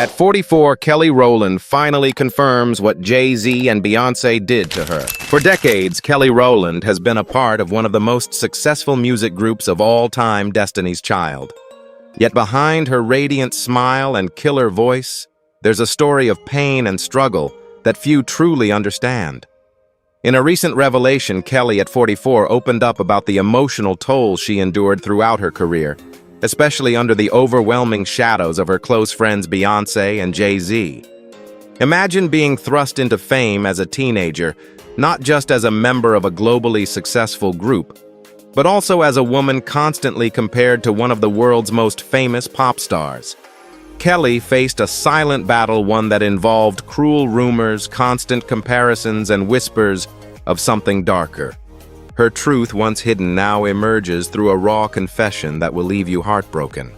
At 44, Kelly Rowland finally confirms what Jay Z and Beyoncé did to her. For decades, Kelly Rowland has been a part of one of the most successful music groups of all time, Destiny's Child. Yet behind her radiant smile and killer voice, there's a story of pain and struggle that few truly understand. In a recent revelation, Kelly, at 44, opened up about the emotional toll she endured throughout her career, especially under the overwhelming shadows of her close friends Beyoncé and Jay Z. Imagine being thrust into fame as a teenager, not just as a member of a globally successful group, but also as a woman constantly compared to one of the world's most famous pop stars. Kelly faced a silent battle, one that involved cruel rumors, constant comparisons, and whispers of something darker. Her truth, once hidden, now emerges through a raw confession that will leave you heartbroken.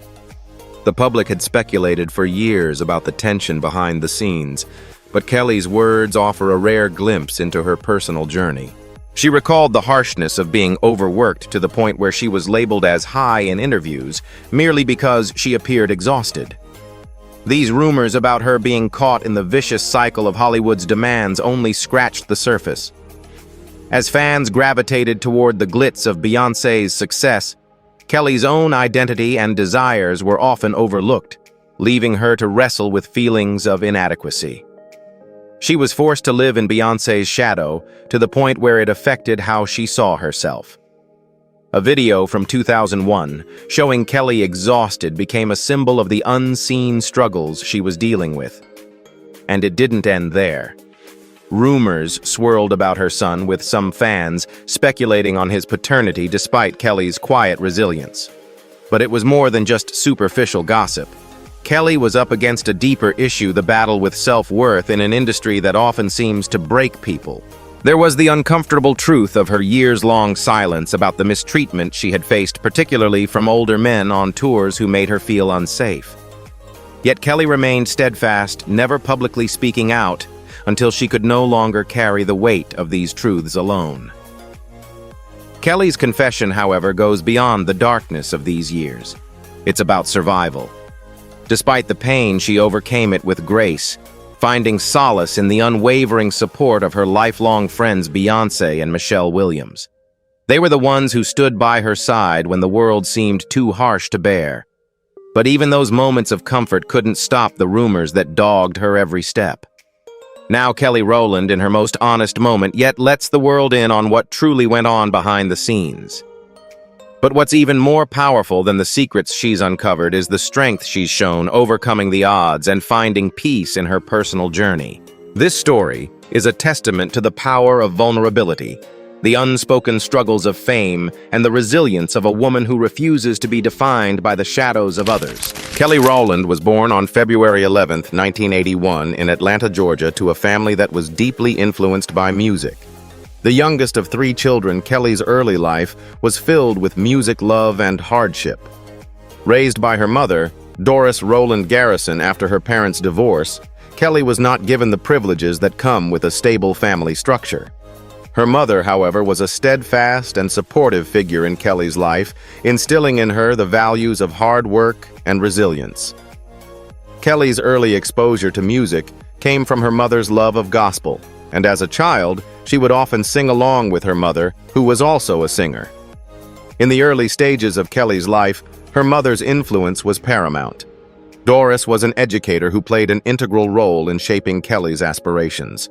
The public had speculated for years about the tension behind the scenes, but Kelly's words offer a rare glimpse into her personal journey. She recalled the harshness of being overworked to the point where she was labeled as high in interviews merely because she appeared exhausted. These rumors about her being caught in the vicious cycle of Hollywood's demands only scratched the surface. As fans gravitated toward the glitz of Beyoncé's success, Kelly's own identity and desires were often overlooked, leaving her to wrestle with feelings of inadequacy. She was forced to live in Beyoncé's shadow to the point where it affected how she saw herself. A video from 2001 showing Kelly exhausted became a symbol of the unseen struggles she was dealing with. And it didn't end there. Rumors swirled about her son, with some fans speculating on his paternity despite Kelly's quiet resilience. But it was more than just superficial gossip. Kelly was up against a deeper issue, the battle with self-worth in an industry that often seems to break people. There was the uncomfortable truth of her years-long silence about the mistreatment she had faced, particularly from older men on tours who made her feel unsafe. Yet Kelly remained steadfast, never publicly speaking out, until she could no longer carry the weight of these truths alone. Kelly's confession, however, goes beyond the darkness of these years. It's about survival. Despite the pain, she overcame it with grace, finding solace in the unwavering support of her lifelong friends Beyoncé and Michelle Williams. They were the ones who stood by her side when the world seemed too harsh to bear. But even those moments of comfort couldn't stop the rumors that dogged her every step. Now Kelly Rowland, in her most honest moment, yet lets the world in on what truly went on behind the scenes. But what's even more powerful than the secrets she's uncovered is the strength she's shown, overcoming the odds and finding peace in her personal journey. This story is a testament to the power of vulnerability, the unspoken struggles of fame, and the resilience of a woman who refuses to be defined by the shadows of others. Kelly Rowland was born on February 11, 1981, in Atlanta, Georgia, to a family that was deeply influenced by music. The youngest of 3 children, Kelly's early life was filled with music love and hardship. Raised by her mother, Doris Rowland Garrison, after her parents' divorce, Kelly was not given the privileges that come with a stable family structure. Her mother, however, was a steadfast and supportive figure in Kelly's life, instilling in her the values of hard work and resilience. Kelly's early exposure to music came from her mother's love of gospel, and as a child, she would often sing along with her mother, who was also a singer. In the early stages of Kelly's life, her mother's influence was paramount. Doris was an educator who played an integral role in shaping Kelly's aspirations.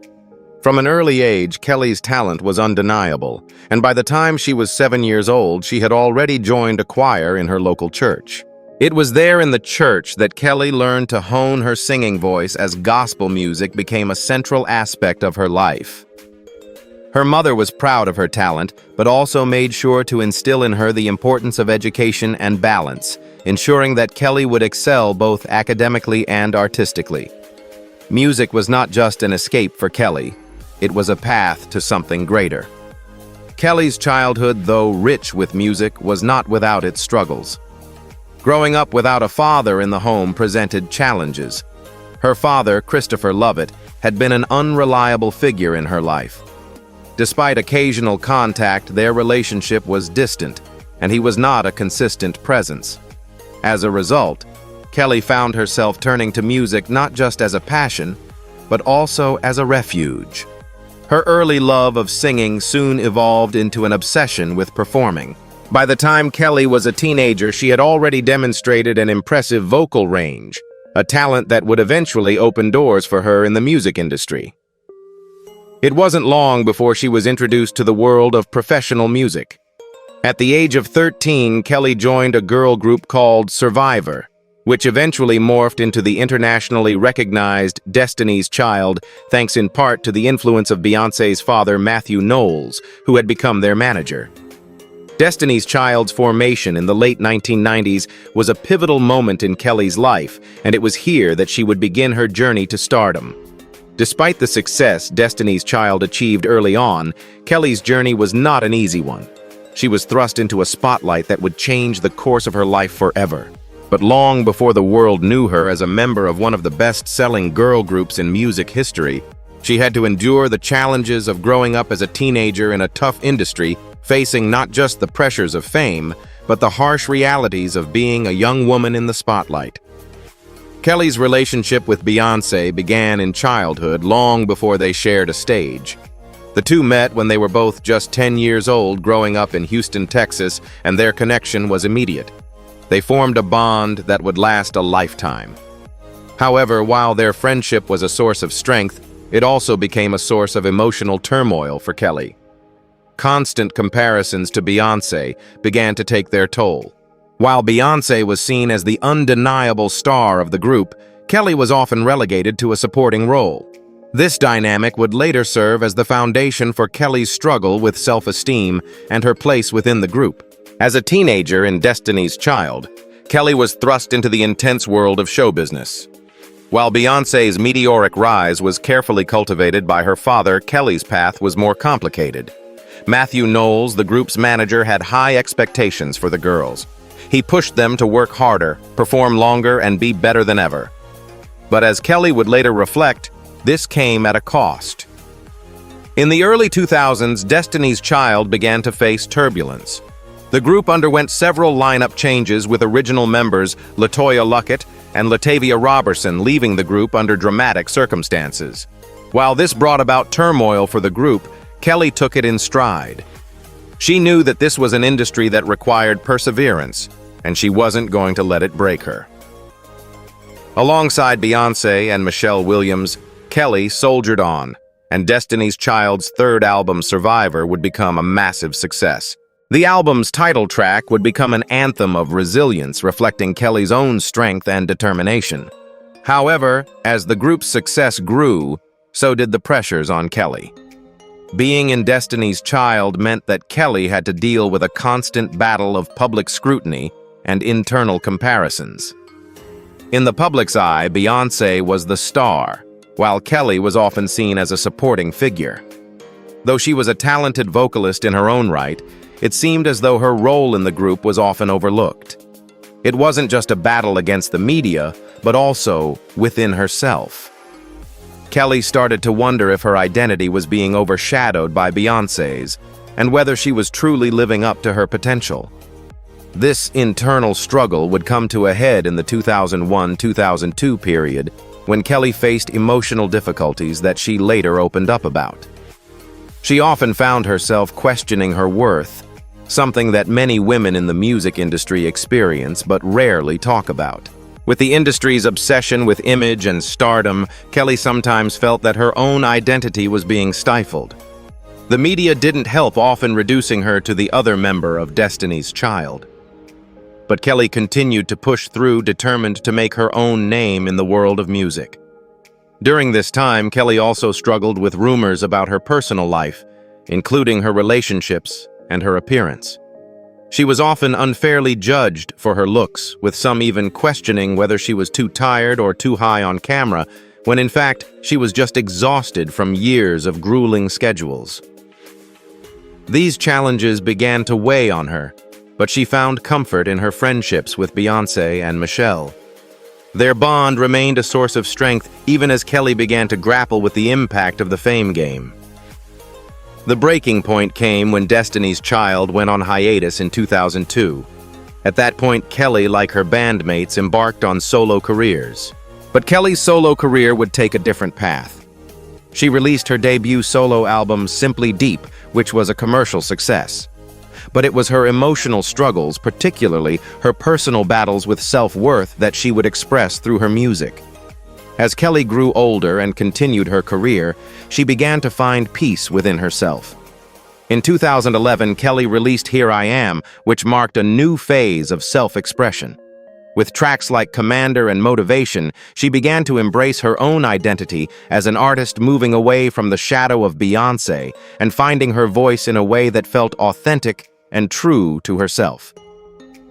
From an early age, Kelly's talent was undeniable, and by the time she was 7 years old, she had already joined a choir in her local church. It was there in the church that Kelly learned to hone her singing voice as gospel music became a central aspect of her life. Her mother was proud of her talent, but also made sure to instill in her the importance of education and balance, ensuring that Kelly would excel both academically and artistically. Music was not just an escape for Kelly. It was a path to something greater. Kelly's childhood, though rich with music, was not without its struggles. Growing up without a father in the home presented challenges. Her father, Christopher Lovett, had been an unreliable figure in her life. Despite occasional contact, their relationship was distant, and he was not a consistent presence. As a result, Kelly found herself turning to music not just as a passion, but also as a refuge. Her early love of singing soon evolved into an obsession with performing. By the time Kelly was a teenager, she had already demonstrated an impressive vocal range, a talent that would eventually open doors for her in the music industry. It wasn't long before she was introduced to the world of professional music. At the age of 13, Kelly joined a girl group called Survivor, which eventually morphed into the internationally recognized Destiny's Child, thanks in part to the influence of Beyoncé's father, Matthew Knowles, who had become their manager. Destiny's Child's formation in the late 1990s was a pivotal moment in Kelly's life, and it was here that she would begin her journey to stardom. Despite the success Destiny's Child achieved early on, Kelly's journey was not an easy one. She was thrust into a spotlight that would change the course of her life forever. But long before the world knew her as a member of one of the best-selling girl groups in music history, she had to endure the challenges of growing up as a teenager in a tough industry, facing not just the pressures of fame, but the harsh realities of being a young woman in the spotlight. Kelly's relationship with Beyoncé began in childhood, long before they shared a stage. The two met when they were both just 10 years old, growing up in Houston, Texas, and their connection was immediate. They formed a bond that would last a lifetime. However, while their friendship was a source of strength, it also became a source of emotional turmoil for Kelly. Constant comparisons to Beyoncé began to take their toll. While Beyoncé was seen as the undeniable star of the group, Kelly was often relegated to a supporting role. This dynamic would later serve as the foundation for Kelly's struggle with self-esteem and her place within the group. As a teenager in Destiny's Child, Kelly was thrust into the intense world of show business. While Beyoncé's meteoric rise was carefully cultivated by her father, Kelly's path was more complicated. Matthew Knowles, the group's manager, had high expectations for the girls. He pushed them to work harder, perform longer, and be better than ever. But as Kelly would later reflect, this came at a cost. In the early 2000s, Destiny's Child began to face turbulence. The group underwent several lineup changes, with original members LaToya Luckett and Latavia Robertson leaving the group under dramatic circumstances. While this brought about turmoil for the group, Kelly took it in stride. She knew that this was an industry that required perseverance, and she wasn't going to let it break her. Alongside Beyoncé and Michelle Williams, Kelly soldiered on, and Destiny's Child's third album, Survivor, would become a massive success. The album's title track would become an anthem of resilience, reflecting Kelly's own strength and determination. However, as the group's success grew, so did the pressures on Kelly. Being in Destiny's Child meant that Kelly had to deal with a constant battle of public scrutiny and internal comparisons. In the public's eye, Beyoncé was the star, while Kelly was often seen as a supporting figure. Though she was a talented vocalist in her own right, it seemed as though her role in the group was often overlooked. It wasn't just a battle against the media, but also within herself. Kelly started to wonder if her identity was being overshadowed by Beyoncé's, and whether she was truly living up to her potential. This internal struggle would come to a head in the 2001-2002 period, when Kelly faced emotional difficulties that she later opened up about. She often found herself questioning her worth, something that many women in the music industry experience but rarely talk about. With the industry's obsession with image and stardom, Kelly sometimes felt that her own identity was being stifled. The media didn't help, often reducing her to the other member of Destiny's Child. But Kelly continued to push through, determined to make her own name in the world of music. During this time, Kelly also struggled with rumors about her personal life, including her relationships and her appearance. She was often unfairly judged for her looks, with some even questioning whether she was too tired or too high on camera, when in fact, she was just exhausted from years of grueling schedules. These challenges began to weigh on her, but she found comfort in her friendships with Beyoncé and Michelle. Their bond remained a source of strength even as Kelly began to grapple with the impact of the fame game. The breaking point came when Destiny's Child went on hiatus in 2002. At that point, Kelly, like her bandmates, embarked on solo careers. But Kelly's solo career would take a different path. She released her debut solo album, Simply Deep, which was a commercial success. But it was her emotional struggles, particularly her personal battles with self-worth, that she would express through her music. As Kelly grew older and continued her career, she began to find peace within herself. In 2011, Kelly released Here I Am, which marked a new phase of self-expression. With tracks like Commander and Motivation, she began to embrace her own identity as an artist, moving away from the shadow of Beyoncé and finding her voice in a way that felt authentic and true to herself.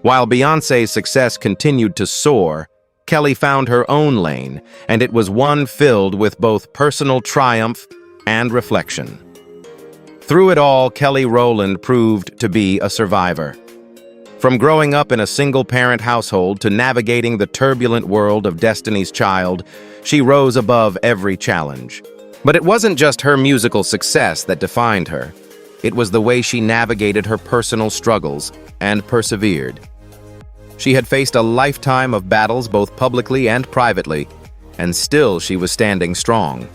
While Beyoncé's success continued to soar, Kelly found her own lane, and it was one filled with both personal triumph and reflection. Through it all, Kelly Rowland proved to be a survivor. From growing up in a single-parent household to navigating the turbulent world of Destiny's Child, she rose above every challenge. But it wasn't just her musical success that defined her. It was the way she navigated her personal struggles and persevered. She had faced a lifetime of battles both publicly and privately, and still she was standing strong.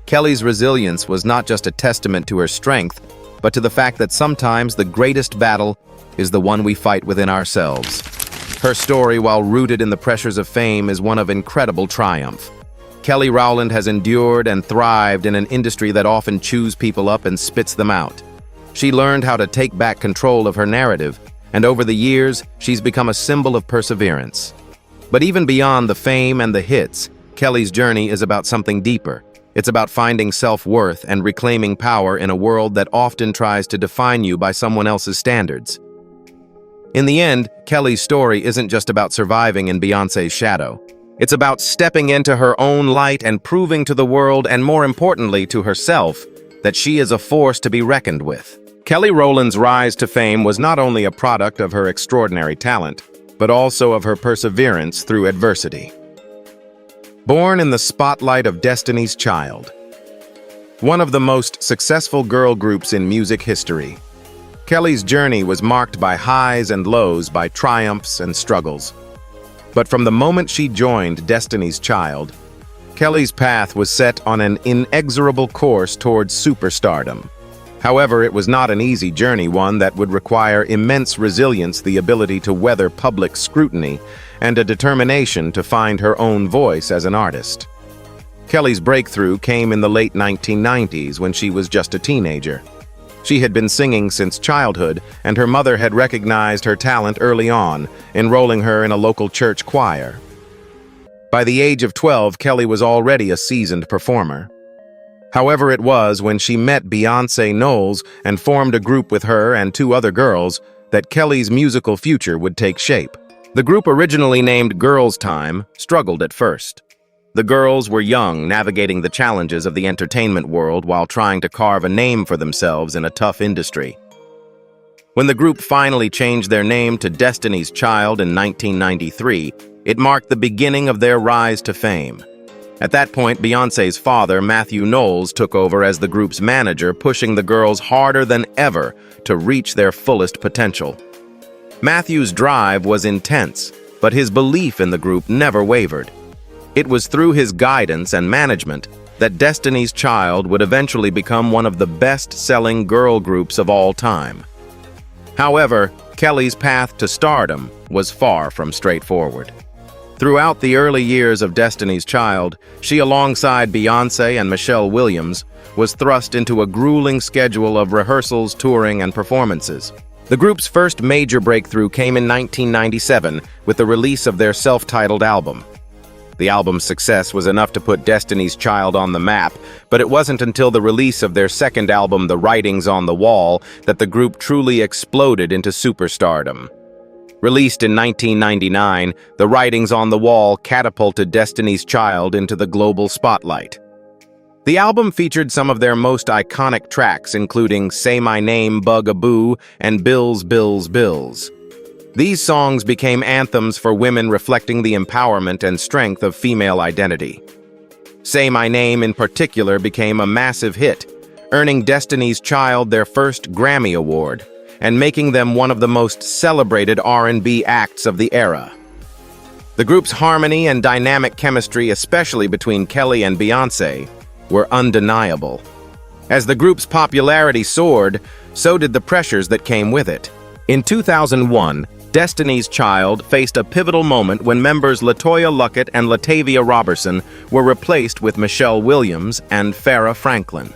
Kelly's resilience was not just a testament to her strength, but to the fact that sometimes the greatest battle is the one we fight within ourselves. Her story, while rooted in the pressures of fame, is one of incredible triumph. Kelly Rowland has endured and thrived in an industry that often chews people up and spits them out. She learned how to take back control of her narrative, and over the years, she's become a symbol of perseverance. But even beyond the fame and the hits, Kelly's journey is about something deeper. It's about finding self-worth and reclaiming power in a world that often tries to define you by someone else's standards. In the end, Kelly's story isn't just about surviving in Beyoncé's shadow. It's about stepping into her own light and proving to the world, and more importantly to herself, that she is a force to be reckoned with. Kelly Rowland's rise to fame was not only a product of her extraordinary talent, but also of her perseverance through adversity. Born in the spotlight of Destiny's Child, one of the most successful girl groups in music history, Kelly's journey was marked by highs and lows, by triumphs and struggles. But from the moment she joined Destiny's Child, Kelly's path was set on an inexorable course towards superstardom. However, it was not an easy journey, one that would require immense resilience, the ability to weather public scrutiny, and a determination to find her own voice as an artist. Kelly's breakthrough came in the late 1990s when she was just a teenager. She had been singing since childhood, and her mother had recognized her talent early on, enrolling her in a local church choir. By the age of 12, Kelly was already a seasoned performer. However, it was when she met Beyonce Knowles and formed a group with her and two other girls that Kelly's musical future would take shape. The group, originally named Girls' Time, struggled at first. The girls were young, navigating the challenges of the entertainment world while trying to carve a name for themselves in a tough industry. When the group finally changed their name to Destiny's Child in 1993, it marked the beginning of their rise to fame. At that point, Beyoncé's father, Matthew Knowles, took over as the group's manager, pushing the girls harder than ever to reach their fullest potential. Matthew's drive was intense, but his belief in the group never wavered. It was through his guidance and management that Destiny's Child would eventually become one of the best-selling girl groups of all time. However, Kelly's path to stardom was far from straightforward. Throughout the early years of Destiny's Child, she, alongside Beyoncé and Michelle Williams, was thrust into a grueling schedule of rehearsals, touring, and performances. The group's first major breakthrough came in 1997 with the release of their self-titled album. The album's success was enough to put Destiny's Child on the map, but it wasn't until the release of their second album, The Writings on the Wall, that the group truly exploded into superstardom. Released in 1999, The Writings on the Wall catapulted Destiny's Child into the global spotlight. The album featured some of their most iconic tracks, including Say My Name, Bug-a-Boo, and Bills, Bills, Bills. These songs became anthems for women, reflecting the empowerment and strength of female identity. Say My Name, in particular, became a massive hit, earning Destiny's Child their first Grammy Award, and making them one of the most celebrated R&B acts of the era. The group's harmony and dynamic chemistry, especially between Kelly and Beyoncé, were undeniable. As the group's popularity soared, so did the pressures that came with it. In 2001, Destiny's Child faced a pivotal moment when members LaToya Luckett and Latavia Robertson were replaced with Michelle Williams and Farrah Franklin.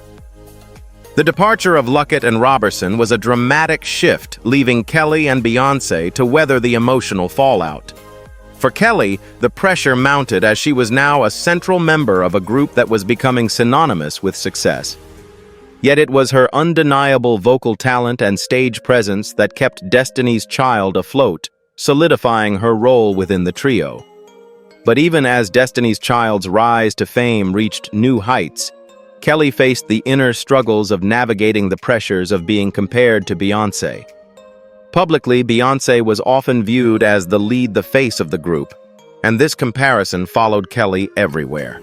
The departure of Luckett and Robertson was a dramatic shift, leaving Kelly and Beyoncé to weather the emotional fallout. For Kelly, the pressure mounted as she was now a central member of a group that was becoming synonymous with success. Yet it was her undeniable vocal talent and stage presence that kept Destiny's Child afloat, solidifying her role within the trio. But even as Destiny's Child's rise to fame reached new heights, Kelly faced the inner struggles of navigating the pressures of being compared to Beyoncé. Publicly, Beyoncé was often viewed as the face of the group, and this comparison followed Kelly everywhere.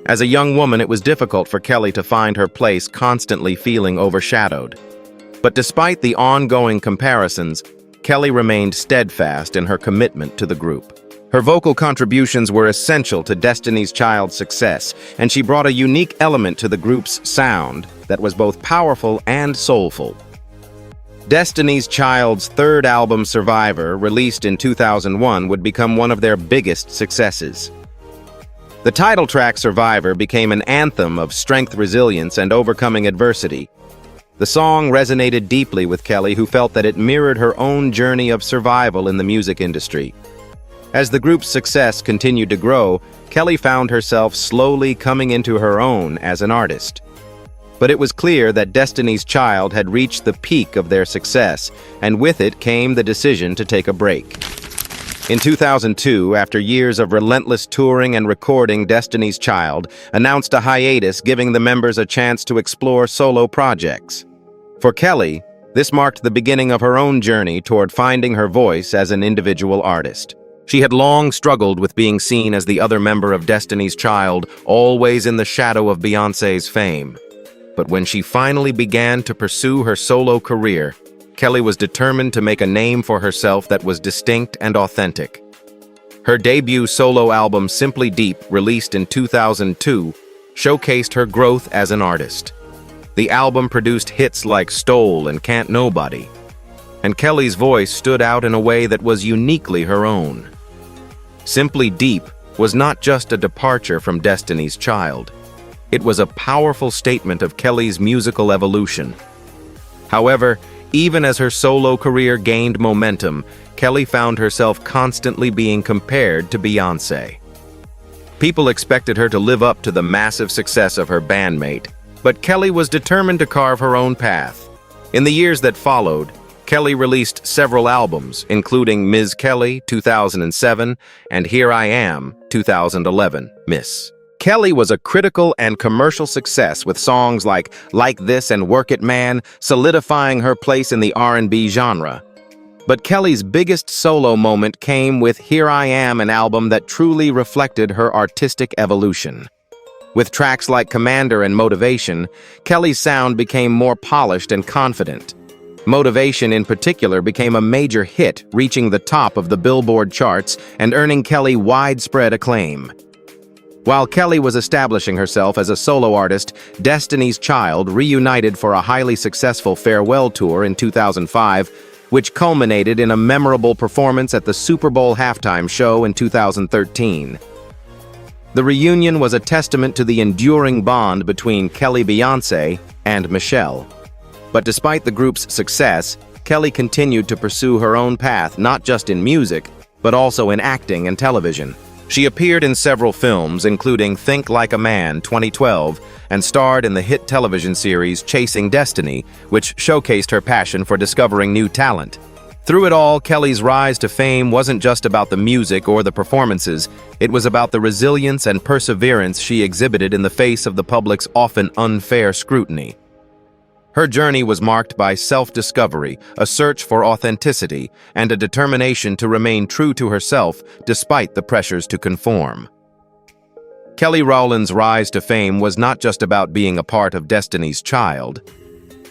As a young woman, it was difficult for Kelly to find her place, constantly feeling overshadowed. But despite the ongoing comparisons, Kelly remained steadfast in her commitment to the group. Her vocal contributions were essential to Destiny's Child's success, and she brought a unique element to the group's sound that was both powerful and soulful. Destiny's Child's third album, Survivor, released in 2001, would become one of their biggest successes. The title track, Survivor, became an anthem of strength, resilience, and overcoming adversity. The song resonated deeply with Kelly, who felt that it mirrored her own journey of survival in the music industry. As the group's success continued to grow, Kelly found herself slowly coming into her own as an artist. But it was clear that Destiny's Child had reached the peak of their success, and with it came the decision to take a break. In 2002, after years of relentless touring and recording, Destiny's Child announced a hiatus, giving the members a chance to explore solo projects. For Kelly, this marked the beginning of her own journey toward finding her voice as an individual artist. She had long struggled with being seen as the other member of Destiny's Child, always in the shadow of Beyoncé's fame. But when she finally began to pursue her solo career, Kelly was determined to make a name for herself that was distinct and authentic. Her debut solo album, Simply Deep, released in 2002, showcased her growth as an artist. The album produced hits like Stole and Can't Nobody, and Kelly's voice stood out in a way that was uniquely her own. Simply Deep was not just a departure from Destiny's Child. It was a powerful statement of Kelly's musical evolution. However, even as her solo career gained momentum, Kelly found herself constantly being compared to Beyoncé. People expected her to live up to the massive success of her bandmate, but Kelly was determined to carve her own path. In the years that followed, Kelly released several albums, including Ms. Kelly, 2007, and Here I Am, 2011, Miss. Kelly was a critical and commercial success with songs like This and Work It Man, solidifying her place in the R&B genre. But Kelly's biggest solo moment came with Here I Am, an album that truly reflected her artistic evolution. With tracks like Commander and Motivation, Kelly's sound became more polished and confident. Motivation in particular became a major hit, reaching the top of the Billboard charts and earning Kelly widespread acclaim. While Kelly was establishing herself as a solo artist, Destiny's Child reunited for a highly successful farewell tour in 2005, which culminated in a memorable performance at the Super Bowl halftime show in 2013. The reunion was a testament to the enduring bond between Kelly, Beyoncé, and Michelle. But despite the group's success, Kelly continued to pursue her own path, not just in music, but also in acting and television. She appeared in several films, including Think Like a Man, 2012, and starred in the hit television series Chasing Destiny, which showcased her passion for discovering new talent. Through it all, Kelly's rise to fame wasn't just about the music or the performances, it was about the resilience and perseverance she exhibited in the face of the public's often unfair scrutiny. Her journey was marked by self-discovery, a search for authenticity, and a determination to remain true to herself despite the pressures to conform. Kelly Rowland's rise to fame was not just about being a part of Destiny's Child.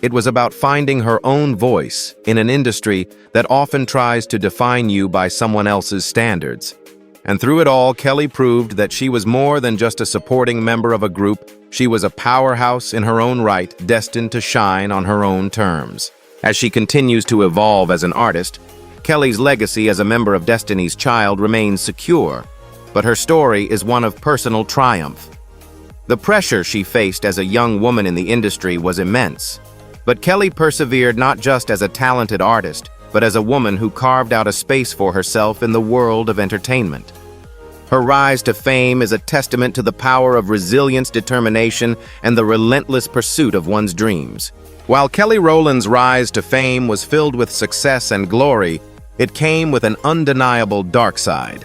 It was about finding her own voice in an industry that often tries to define you by someone else's standards. And through it all, Kelly proved that she was more than just a supporting member of a group. She was a powerhouse in her own right, destined to shine on her own terms. As she continues to evolve as an artist, Kelly's legacy as a member of Destiny's Child remains secure, but her story is one of personal triumph. The pressure she faced as a young woman in the industry was immense, but Kelly persevered not just as a talented artist, but as a woman who carved out a space for herself in the world of entertainment. Her rise to fame is a testament to the power of resilience, determination, and the relentless pursuit of one's dreams. While Kelly Rowland's rise to fame was filled with success and glory, it came with an undeniable dark side.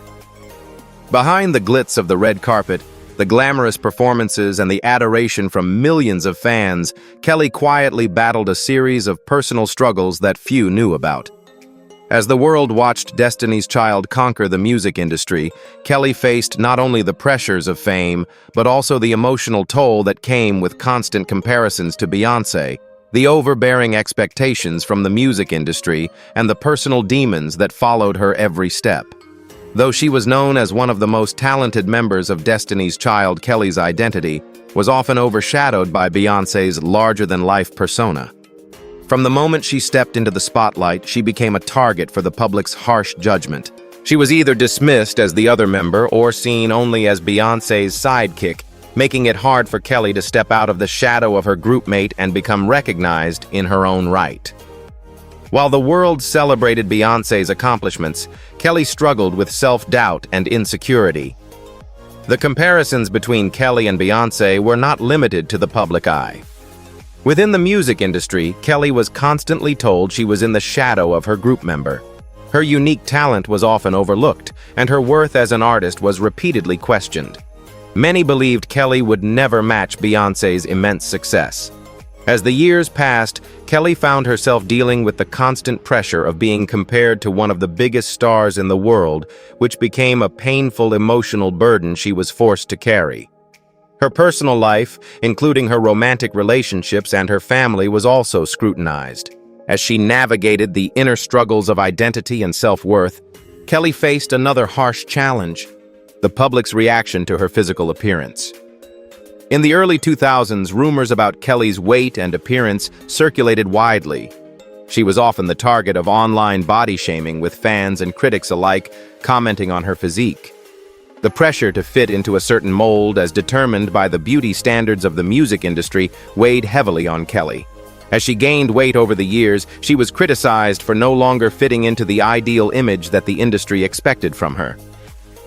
Behind the glitz of the red carpet, the glamorous performances, and the adoration from millions of fans, Kelly quietly battled a series of personal struggles that few knew about. As the world watched Destiny's Child conquer the music industry, Kelly faced not only the pressures of fame, but also the emotional toll that came with constant comparisons to Beyoncé, the overbearing expectations from the music industry, and the personal demons that followed her every step. Though she was known as one of the most talented members of Destiny's Child, Kelly's identity was often overshadowed by Beyoncé's larger-than-life persona. From the moment she stepped into the spotlight, she became a target for the public's harsh judgment. She was either dismissed as the other member or seen only as Beyoncé's sidekick, making it hard for Kelly to step out of the shadow of her groupmate and become recognized in her own right. While the world celebrated Beyoncé's accomplishments, Kelly struggled with self-doubt and insecurity. The comparisons between Kelly and Beyoncé were not limited to the public eye. Within the music industry, Kelly was constantly told she was in the shadow of her group member. Her unique talent was often overlooked, and her worth as an artist was repeatedly questioned. Many believed Kelly would never match Beyoncé's immense success. As the years passed, Kelly found herself dealing with the constant pressure of being compared to one of the biggest stars in the world, which became a painful emotional burden she was forced to carry. Her personal life, including her romantic relationships and her family, was also scrutinized. As she navigated the inner struggles of identity and self-worth, Kelly faced another harsh challenge: the public's reaction to her physical appearance. In the early 2000s, rumors about Kelly's weight and appearance circulated widely. She was often the target of online body shaming, with fans and critics alike commenting on her physique. The pressure to fit into a certain mold, as determined by the beauty standards of the music industry, weighed heavily on Kelly. As she gained weight over the years, she was criticized for no longer fitting into the ideal image that the industry expected from her.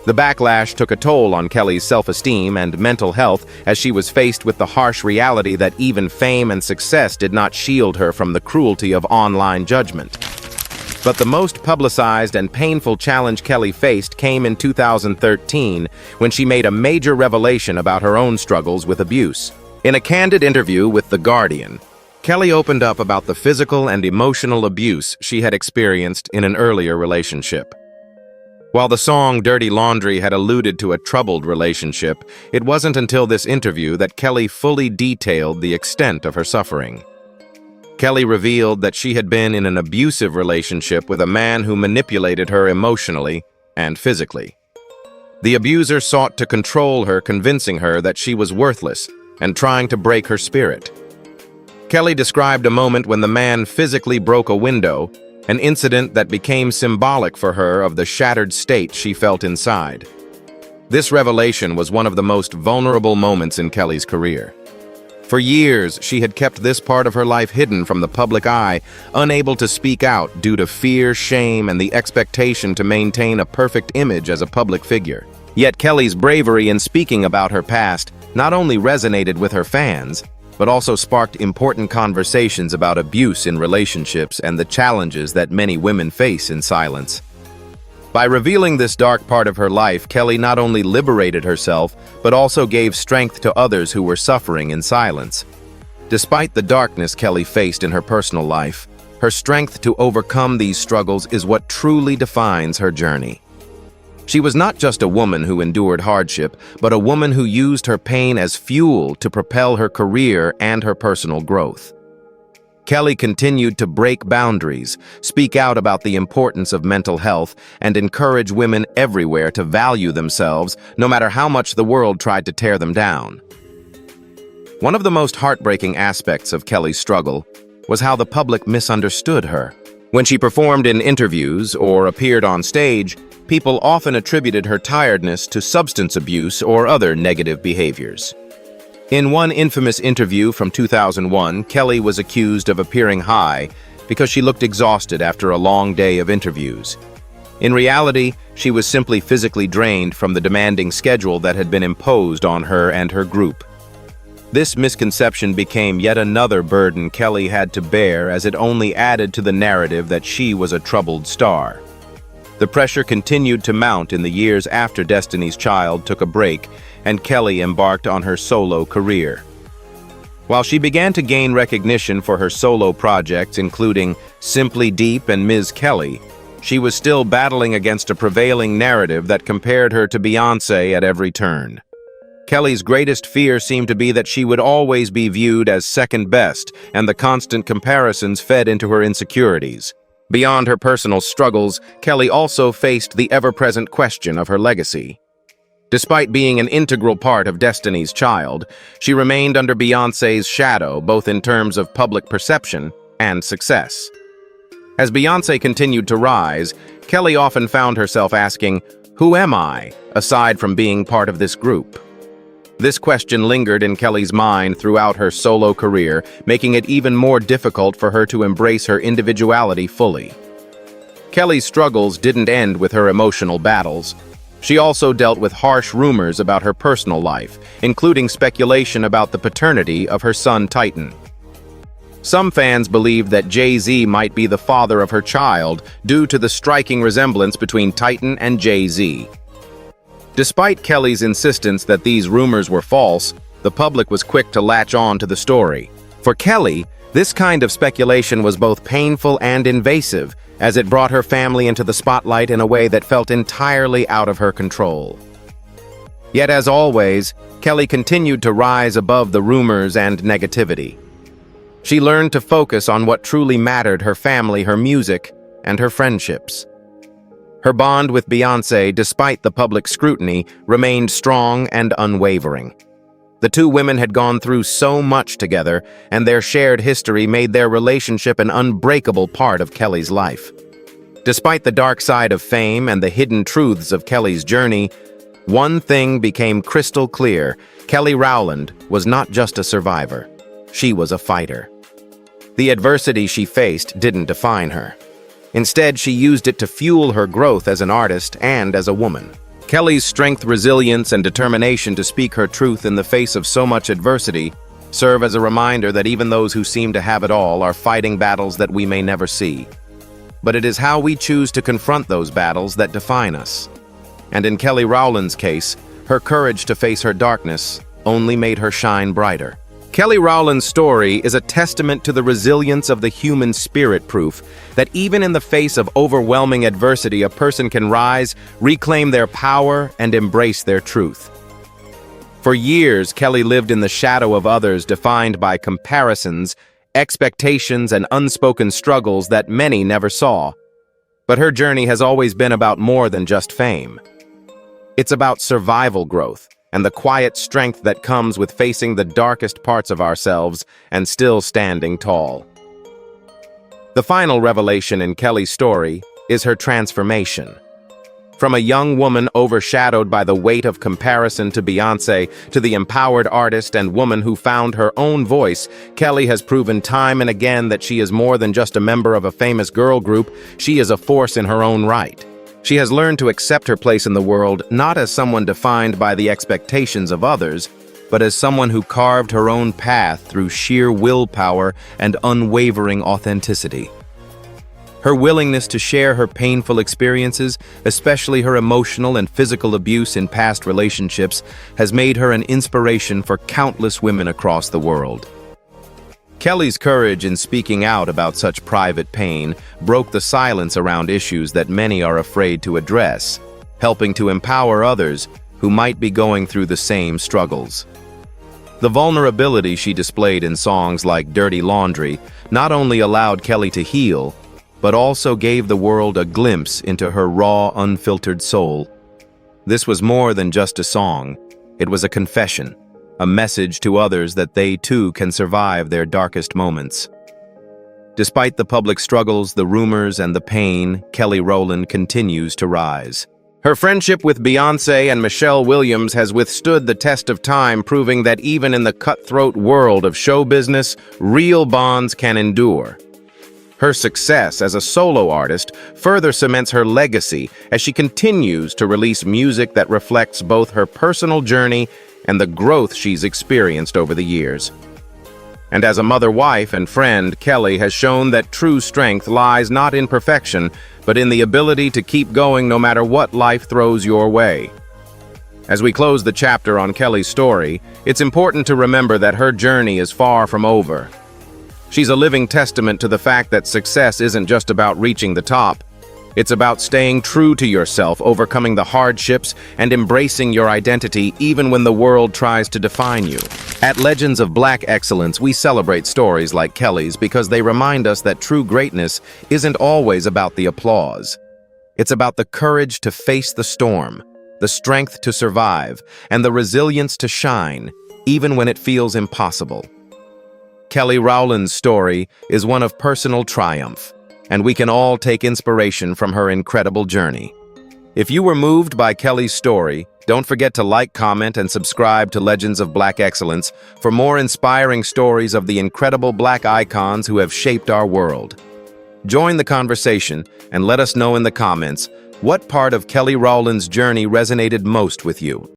The backlash took a toll on Kelly's self-esteem and mental health, as she was faced with the harsh reality that even fame and success did not shield her from the cruelty of online judgment. But the most publicized and painful challenge Kelly faced came in 2013, when she made a major revelation about her own struggles with abuse. In a candid interview with The Guardian, Kelly opened up about the physical and emotional abuse she had experienced in an earlier relationship. While the song Dirty Laundry had alluded to a troubled relationship, it wasn't until this interview that Kelly fully detailed the extent of her suffering. Kelly revealed that she had been in an abusive relationship with a man who manipulated her emotionally and physically. The abuser sought to control her, convincing her that she was worthless and trying to break her spirit. Kelly described a moment when the man physically broke a window, an incident that became symbolic for her of the shattered state she felt inside. This revelation was one of the most vulnerable moments in Kelly's career. For years, she had kept this part of her life hidden from the public eye, unable to speak out due to fear, shame, and the expectation to maintain a perfect image as a public figure. Yet Kelly's bravery in speaking about her past not only resonated with her fans, but also sparked important conversations about abuse in relationships and the challenges that many women face in silence. By revealing this dark part of her life, Kelly not only liberated herself, but also gave strength to others who were suffering in silence. Despite the darkness Kelly faced in her personal life, her strength to overcome these struggles is what truly defines her journey. She was not just a woman who endured hardship, but a woman who used her pain as fuel to propel her career and her personal growth. Kelly continued to break boundaries, speak out about the importance of mental health, and encourage women everywhere to value themselves, no matter how much the world tried to tear them down. One of the most heartbreaking aspects of Kelly's struggle was how the public misunderstood her. When she performed in interviews or appeared on stage, people often attributed her tiredness to substance abuse or other negative behaviors. In one infamous interview from 2001, Kelly was accused of appearing high because she looked exhausted after a long day of interviews. In reality, she was simply physically drained from the demanding schedule that had been imposed on her and her group. This misconception became yet another burden Kelly had to bear, as it only added to the narrative that she was a troubled star. The pressure continued to mount in the years after Destiny's Child took a break and Kelly embarked on her solo career. While she began to gain recognition for her solo projects, including Simply Deep and Ms. Kelly, she was still battling against a prevailing narrative that compared her to Beyoncé at every turn. Kelly's greatest fear seemed to be that she would always be viewed as second best, and the constant comparisons fed into her insecurities. Beyond her personal struggles, Kelly also faced the ever-present question of her legacy. Despite being an integral part of Destiny's Child, she remained under Beyoncé's shadow, both in terms of public perception and success. As Beyoncé continued to rise, Kelly often found herself asking, "Who am I, aside from being part of this group?" This question lingered in Kelly's mind throughout her solo career, making it even more difficult for her to embrace her individuality fully. Kelly's struggles didn't end with her emotional battles. She also dealt with harsh rumors about her personal life, including speculation about the paternity of her son Titan. Some fans believed that Jay Z might be the father of her child due to the striking resemblance between Titan and Jay Z. Despite Kelly's insistence that these rumors were false, the public was quick to latch on to the story. For Kelly, this kind of speculation was both painful and invasive, as it brought her family into the spotlight in a way that felt entirely out of her control. Yet, as always, Kelly continued to rise above the rumors and negativity. She learned to focus on what truly mattered: her family, her music, and her friendships. Her bond with Beyoncé, despite the public scrutiny, remained strong and unwavering. The two women had gone through so much together, and their shared history made their relationship an unbreakable part of Kelly's life. Despite the dark side of fame and the hidden truths of Kelly's journey, one thing became crystal clear: Kelly Rowland was not just a survivor. She was a fighter. The adversity she faced didn't define her. Instead, she used it to fuel her growth as an artist and as a woman. Kelly's strength, resilience, and determination to speak her truth in the face of so much adversity serve as a reminder that even those who seem to have it all are fighting battles that we may never see. But it is how we choose to confront those battles that define us. And in Kelly Rowland's case, her courage to face her darkness only made her shine brighter. Kelly Rowland's story is a testament to the resilience of the human spirit, proof that even in the face of overwhelming adversity, a person can rise, reclaim their power, and embrace their truth. For years, Kelly lived in the shadow of others, defined by comparisons, expectations, and unspoken struggles that many never saw. But her journey has always been about more than just fame. It's about survival, growth, and the quiet strength that comes with facing the darkest parts of ourselves and still standing tall. The final revelation in Kelly's story is her transformation. From a young woman overshadowed by the weight of comparison to Beyoncé, to the empowered artist and woman who found her own voice, Kelly has proven time and again that she is more than just a member of a famous girl group. She is a force in her own right. She has learned to accept her place in the world, not as someone defined by the expectations of others, but as someone who carved her own path through sheer willpower and unwavering authenticity. Her willingness to share her painful experiences, especially her emotional and physical abuse in past relationships, has made her an inspiration for countless women across the world. Kelly's courage in speaking out about such private pain broke the silence around issues that many are afraid to address, helping to empower others who might be going through the same struggles. The vulnerability she displayed in songs like Dirty Laundry not only allowed Kelly to heal, but also gave the world a glimpse into her raw, unfiltered soul. This was more than just a song. It was a confession, a message to others that they too can survive their darkest moments. Despite the public struggles, the rumors, and the pain, Kelly Rowland continues to rise. Her friendship with Beyoncé and Michelle Williams has withstood the test of time, proving that even in the cutthroat world of show business, real bonds can endure. Her success as a solo artist further cements her legacy as she continues to release music that reflects both her personal journey and the growth she's experienced over the years. And as a mother, wife, and friend, Kelly has shown that true strength lies not in perfection, but in the ability to keep going no matter what life throws your way. As we close the chapter on Kelly's story, it's important to remember that her journey is far from over. She's a living testament to the fact that success isn't just about reaching the top. It's about staying true to yourself, overcoming the hardships, and embracing your identity even when the world tries to define you. At Legends of Black Excellence, we celebrate stories like Kelly's because they remind us that true greatness isn't always about the applause. It's about the courage to face the storm, the strength to survive, and the resilience to shine, even when it feels impossible. Kelly Rowland's story is one of personal triumph, and we can all take inspiration from her incredible journey. If you were moved by Kelly's story, don't forget to like, comment, and subscribe to Legends of Black Excellence for more inspiring stories of the incredible Black icons who have shaped our world. Join the conversation and let us know in the comments what part of Kelly Rowland's journey resonated most with you.